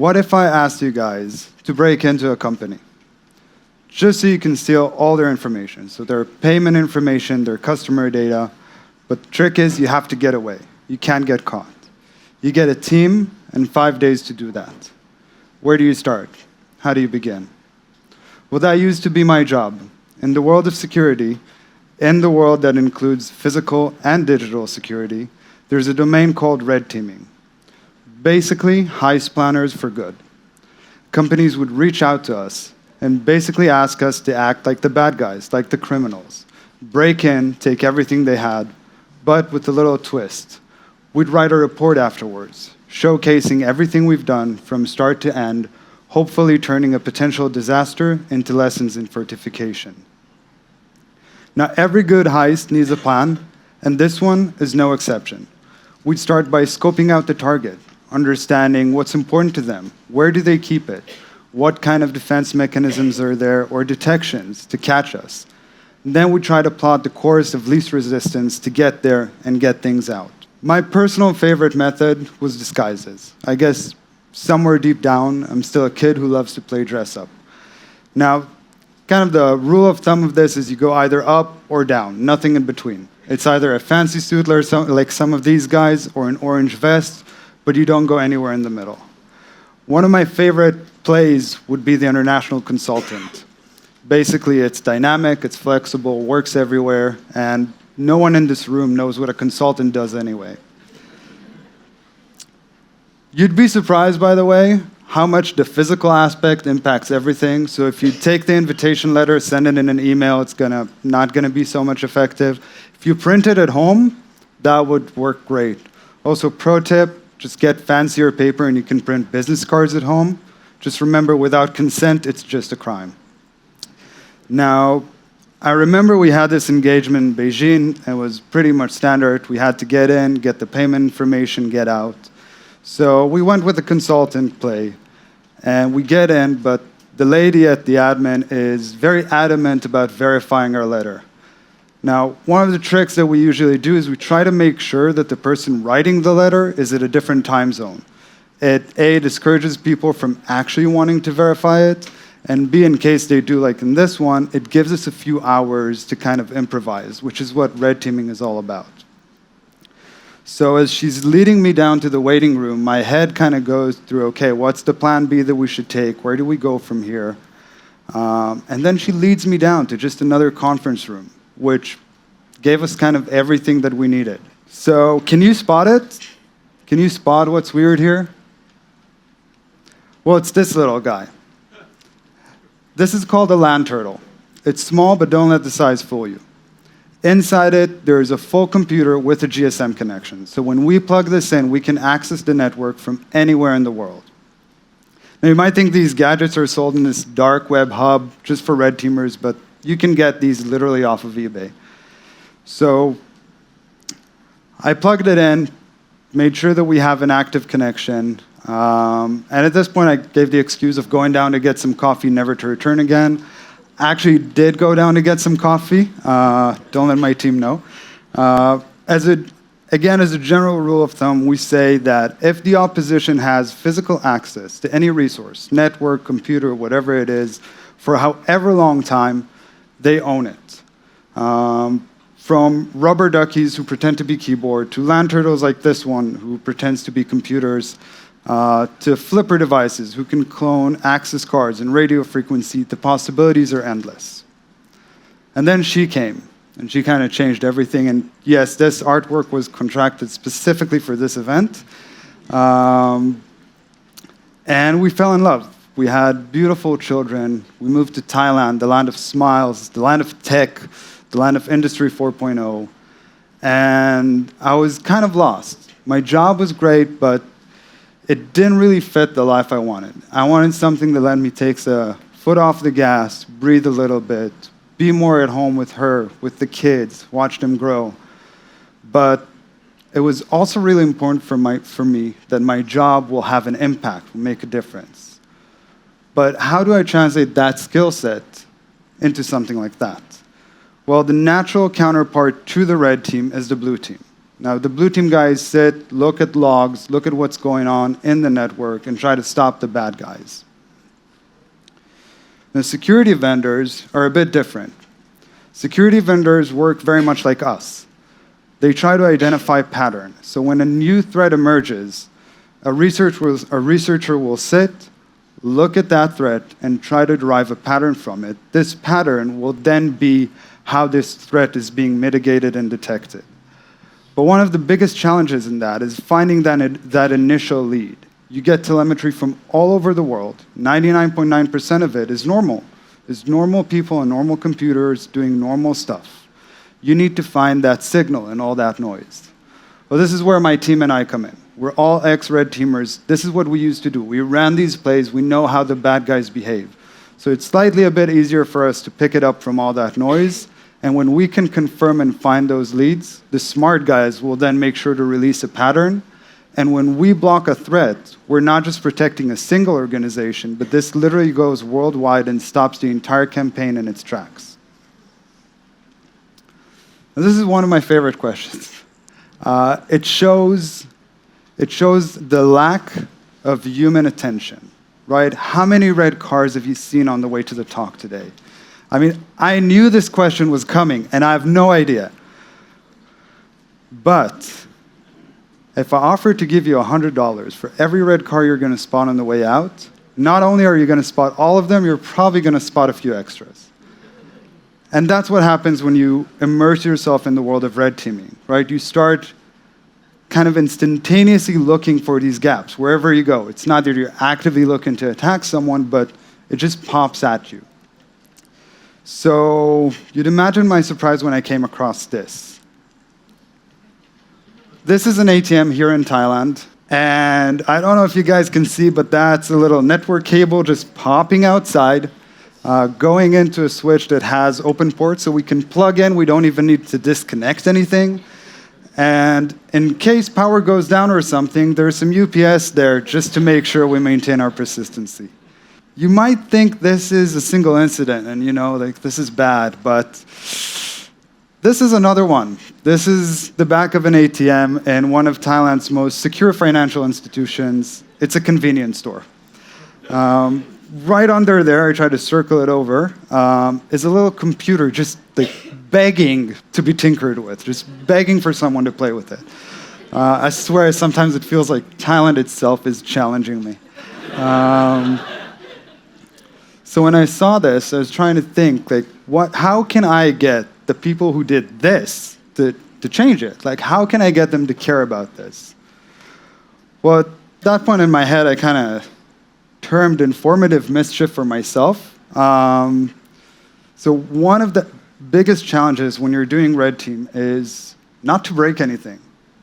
what if I asked you guys to break into a company? Just so you can steal all their information. So their payment information, their customer data. But the trick is you have to get away. You can't get caught. You get a team and 5 days to do that. Where do you start? How do you begin? Well, that used to be my job. In the world of security, in the world that includes physical and digital security, there's a domain called red teaming. Basically, heist planners for good. Companies would reach out to us and basically ask us to act like the bad guys, like the criminals. Break in, take everything they had, but with a little twist. We'd write a report afterwards, showcasing everything we've done from start to end, hopefully turning a potential disaster into lessons in fortification. Now, every good heist needs a plan, and this one is no exception. We'd start by scoping out the target, understanding what's important to them, where do they keep it, what kind of defense mechanisms are there or detections to catch us. And then we try to plot the course of least resistance to get there and get things out. My personal favorite method was disguises. I guess somewhere deep down, I'm still a kid who loves to play dress up. Now, kind of the rule of thumb of this is you go either up or down, nothing in between. It's either a fancy suit like some of these guys or an orange vest, but you don't go anywhere in the middle. One of my favorite plays would be the international consultant. Basically, it's dynamic, it's flexible, works everywhere, and no one in this room knows what a consultant does anyway. You'd be surprised, by the way, how much the physical aspect impacts everything. So if you take the invitation letter, send it in an email, it's not gonna be so much effective. If you print it at home, that would work great. Also, pro tip, just get fancier paper and you can print business cards at home. Just remember, without consent, it's just a crime. Now, I remember we had this engagement in Beijing. It was pretty much standard. We had to get in, get the payment information, get out. So we went with the consultant play. And we get in, but the lady at the admin is very adamant about verifying our letter. Now, one of the tricks that we usually do is we try to make sure that the person writing the letter is at a different time zone. It, A, discourages people from actually wanting to verify it, and B, in case they do like in this one, it gives us a few hours to kind of improvise, which is what red teaming is all about. So as she's leading me down to the waiting room, my head kind of goes through, okay, what's the plan B that we should take? Where do we go from here? And then she leads me down to just another conference room, which gave us kind of everything that we needed. So can you spot it? Can you spot what's weird here? Well, it's this little guy. This is called a land turtle. It's small, but don't let the size fool you. Inside it, there is a full computer with a GSM connection. So when we plug this in, we can access the network from anywhere in the world. Now, you might think these gadgets are sold in this dark web hub just for red teamers, but you can get these literally off of eBay. So I plugged it in, made sure that we have an active connection. And at this point, I gave the excuse of going down to get some coffee, never to return again. I actually did go down to get some coffee. Don't let my team know. As a general rule of thumb, we say that if the opposition has physical access to any resource, network, computer, whatever it is, for however long time, they own it. From rubber duckies who pretend to be keyboard, to land turtles like this one who pretends to be computers, to flipper devices who can clone access cards and radio frequency, the possibilities are endless. And then she came, and she kind of changed everything. And yes, this artwork was contracted specifically for this event. And we fell in love. We had beautiful children. We moved to Thailand, the land of smiles, the land of tech, the land of Industry 4.0. And I was kind of lost. My job was great, but it didn't really fit the life I wanted. I wanted something that let me take a foot off the gas, breathe a little bit, be more at home with her, with the kids, watch them grow. But it was also really important for me that my job will have an impact, will make a difference. But how do I translate that skill set into something like that? Well, the natural counterpart to the red team is the blue team. Now, the blue team guys sit, look at logs, look at what's going on in the network, and try to stop the bad guys. Now, security vendors are a bit different. Security vendors work very much like us. They try to identify patterns. So when a new threat emerges, a researcher will sit, look at that threat, and try to derive a pattern from it. This pattern will then be how this threat is being mitigated and detected. But one of the biggest challenges in that is finding that initial lead. You get telemetry from all over the world. 99.9% of it is normal. It's normal people and normal computers doing normal stuff. You need to find that signal in all that noise. Well, this is where my team and I come in. We're all ex-red teamers. This is what we used to do. We ran these plays. We know how the bad guys behave. So it's slightly a bit easier for us to pick it up from all that noise. And when we can confirm and find those leads, the smart guys will then make sure to release a pattern. And when we block a threat, we're not just protecting a single organization, but this literally goes worldwide and stops the entire campaign in its tracks. Now, this is one of my favorite questions. It shows the lack of human attention, right? How many red cars have you seen on the way to the talk today? I mean, I knew this question was coming, and I have no idea. But if I offer to give you $100 for every red car you're going to spot on the way out, not only are you going to spot all of them, you're probably going to spot a few extras. And that's what happens when you immerse yourself in the world of red teaming, right? You start kind of instantaneously looking for these gaps wherever you go. It's not that you're actively looking to attack someone, but it just pops at you. So you'd imagine my surprise when I came across this. This is an ATM here in Thailand. And I don't know if you guys can see, but that's a little network cable just popping outside, going into a switch that has open ports so we can plug in. We don't even need to disconnect anything. And in case power goes down or something, there's some UPS there just to make sure we maintain our persistency. You might think this is a single incident and, like this is bad, but this is another one. This is the back of an ATM in one of Thailand's most secure financial institutions. It's a convenience store. Right under there, I tried to circle it over, is a little computer just like begging to be tinkered with, just begging for someone to play with it. I swear sometimes it feels like Thailand itself is challenging me. So when I saw this, I was trying to think, like, how can I get the people who did this to change it? Like, how can I get them to care about this? Well, at that point in my head, I kind of termed informative mischief for myself. So one of the biggest challenges when you're doing red team is not to break anything.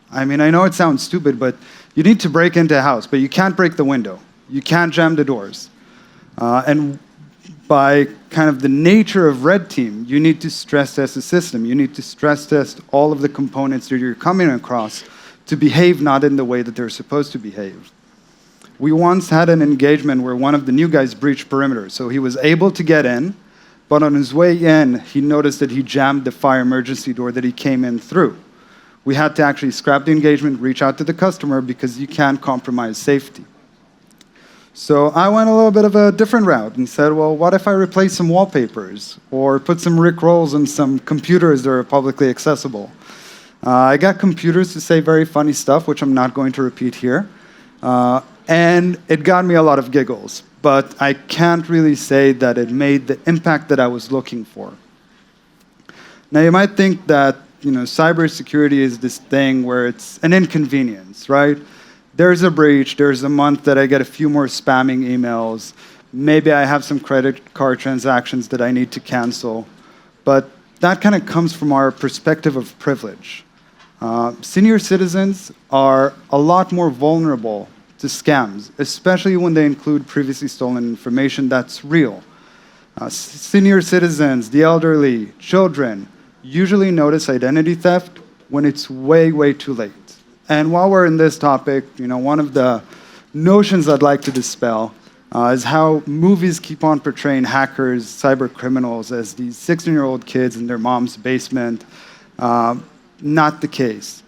I mean, I know it sounds stupid, but you need to break into a house, but you can't break the window. You can't jam the doors. And by kind of the nature of red team, you need to stress test the system. You need to stress test all of the components that you're coming across to behave not in the way that they're supposed to behave. We once had an engagement where one of the new guys breached perimeter. So he was able to get in, but on his way in, he noticed that he jammed the fire emergency door that he came in through. We had to actually scrap the engagement, reach out to the customer because you can't compromise safety. So I went a little bit of a different route and said, well, what if I replace some wallpapers or put some Rickrolls on some computers that are publicly accessible? I got computers to say very funny stuff, which I'm not going to repeat here. And it got me a lot of giggles, but I can't really say that it made the impact that I was looking for. Now, you might think that, cybersecurity is this thing where it's an inconvenience, right? There's a breach, there's a month that I get a few more spamming emails. Maybe I have some credit card transactions that I need to cancel. But that kind of comes from our perspective of privilege. Senior citizens are a lot more vulnerable to scams, especially when they include previously stolen information that's real. Senior citizens, the elderly, children, usually notice identity theft when it's way, way too late. And while we're in this topic, one of the notions I'd like to dispel is how movies keep on portraying hackers, cyber criminals as these 16-year-old kids in their mom's basement. Not the case.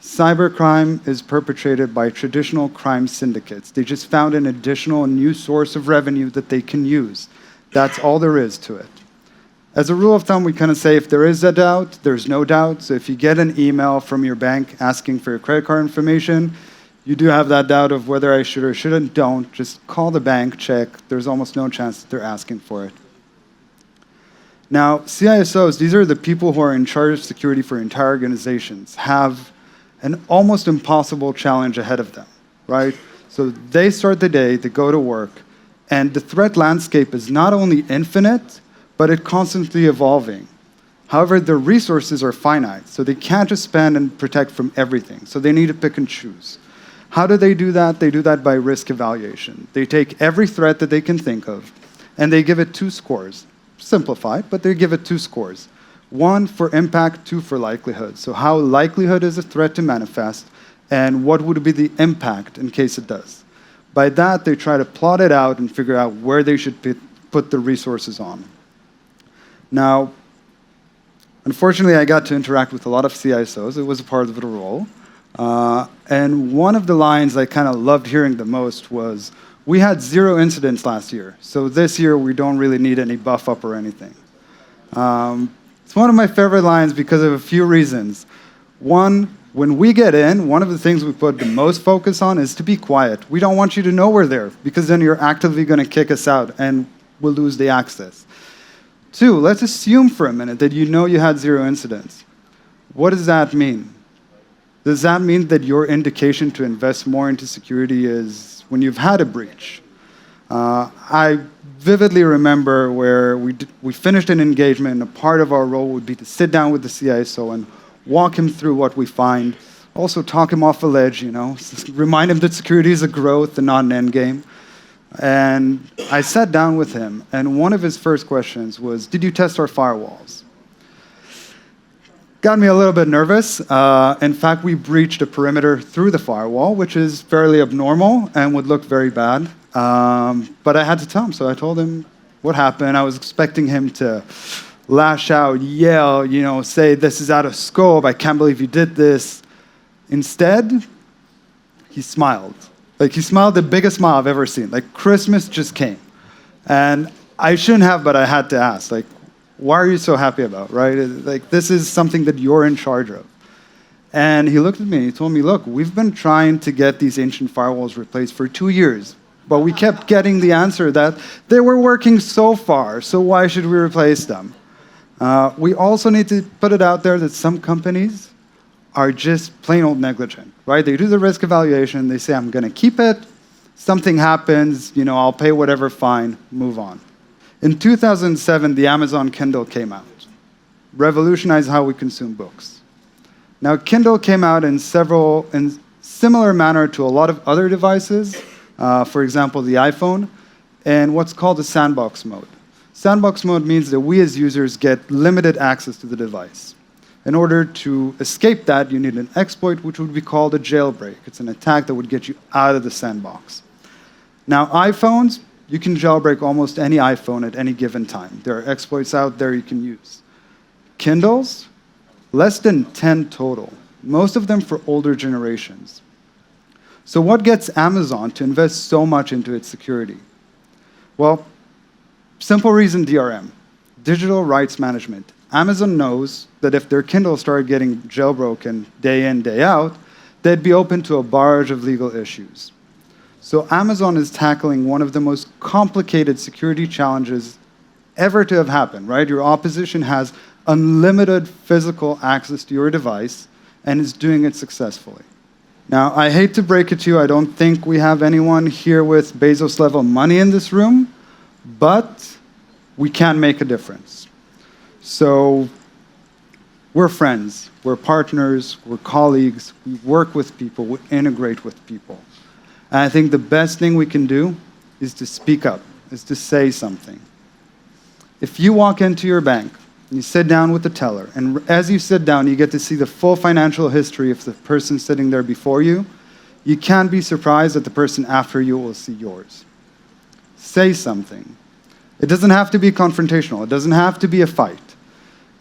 Cybercrime is perpetrated by traditional crime syndicates. They just found an additional new source of revenue that they can use. That's all there is to it. As a rule of thumb, we kind of say if there is a doubt, there's no doubt. So if you get an email from your bank asking for your credit card information, you do have that doubt of whether I should or shouldn't, don't. Just call the bank, check. There's almost no chance that they're asking for it. Now, CISOs, these are the people who are in charge of security for entire organizations, have an almost impossible challenge ahead of them, right? So they start the day, they go to work, and the threat landscape is not only infinite, but it's constantly evolving. However, their resources are finite, so they can't just spend and protect from everything. So they need to pick and choose. How do they do that? They do that by risk evaluation. They take every threat that they can think of, and they give it 2 scores. Simplified, but they give it 2 scores. 1 for impact, 2 for likelihood. So how likelihood is a threat to manifest, and what would be the impact in case it does. By that, they try to plot it out and figure out where they should put the resources on. Now, unfortunately, I got to interact with a lot of CISOs. It was a part of the role. And one of the lines I kind of loved hearing the most was, we had 0 incidents last year, so this year we don't really need any buff up or anything. It's one of my favorite lines because of a few reasons. One, when we get in, one of the things we put the most focus on is to be quiet. We don't want you to know we're there, because then you're actively going to kick us out and we'll lose the access. 2, let's assume for a minute that you know you had 0 incidents. What does that mean? Does that mean that your indication to invest more into security is when you've had a breach? I vividly remember where we finished an engagement, and a part of our role would be to sit down with the CISO and walk him through what we find, also talk him off a ledge, remind him that security is a growth and not an end game. And I sat down with him, and one of his first questions was, did you test our firewalls? Got me a little bit nervous. In fact, we breached a perimeter through the firewall, which is fairly abnormal and would look very bad. But I had to tell him, so I told him what happened. I was expecting him to lash out, yell, say, this is out of scope, I can't believe you did this. Instead, he smiled. He smiled the biggest smile I've ever seen. Christmas just came. And I shouldn't have, but I had to ask, why are you so happy about, right? This is something that you're in charge of. And he looked at me and he told me, look, we've been trying to get these ancient firewalls replaced for 2 years, but we kept getting the answer that they were working so far, so why should we replace them? We also need to put it out there that some companies are just plain old negligent, right? They do the risk evaluation, they say, I'm going to keep it, something happens, I'll pay whatever fine, move on. In 2007, the Amazon Kindle came out, revolutionized how we consume books. Now, Kindle came out in similar manner to a lot of other devices, for example, the iPhone, and what's called a sandbox mode. Sandbox mode means that we as users get limited access to the device. In order to escape that, you need an exploit, which would be called a jailbreak. It's an attack that would get you out of the sandbox. Now, iPhones, you can jailbreak almost any iPhone at any given time. There are exploits out there you can use. Kindles, less than 10 total, most of them for older generations. So what gets Amazon to invest so much into its security? Well, simple reason, DRM, digital rights management. Amazon knows that if their Kindle started getting jailbroken day in, day out, they'd be open to a barrage of legal issues. So Amazon is tackling one of the most complicated security challenges ever to have happened, right? Your opposition has unlimited physical access to your device and is doing it successfully. Now, I hate to break it to you, I don't think we have anyone here with Bezos-level money in this room, but we can make a difference. So we're friends, we're partners, we're colleagues, we work with people, we integrate with people. And I think the best thing we can do is to speak up, is to say something. If you walk into your bank, and you sit down with the teller, and as you sit down, you get to see the full financial history of the person sitting there before you, you can't be surprised that the person after you will see yours. Say something. It doesn't have to be confrontational. It doesn't have to be a fight.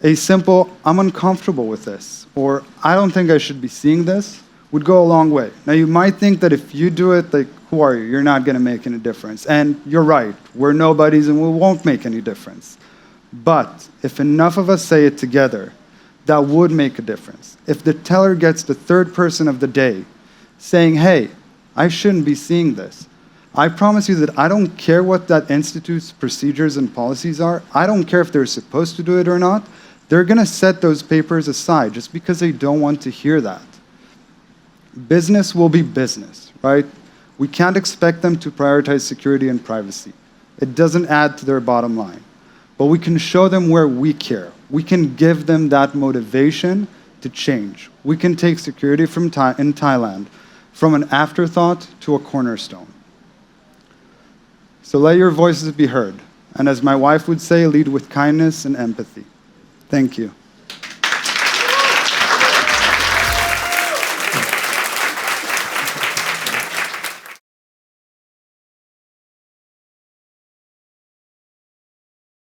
A simple, I'm uncomfortable with this, or I don't think I should be seeing this, would go a long way. Now, you might think that if you do it, like, who are you? You're not going to make any difference. And you're right. We're nobodies and we won't make any difference. But if enough of us say it together, that would make a difference. If the teller gets the third person of the day saying, hey, I shouldn't be seeing this, I promise you that I don't care what that institute's procedures and policies are. I don't care if they're supposed to do it or not. They're going to set those papers aside just because they don't want to hear that. Business will be business, right? We can't expect them to prioritize security and privacy. It doesn't add to their bottom line. But we can show them where we care. We can give them that motivation to change. We can take security in Thailand from an afterthought to a cornerstone. So let your voices be heard. And as my wife would say, lead with kindness and empathy. Thank you.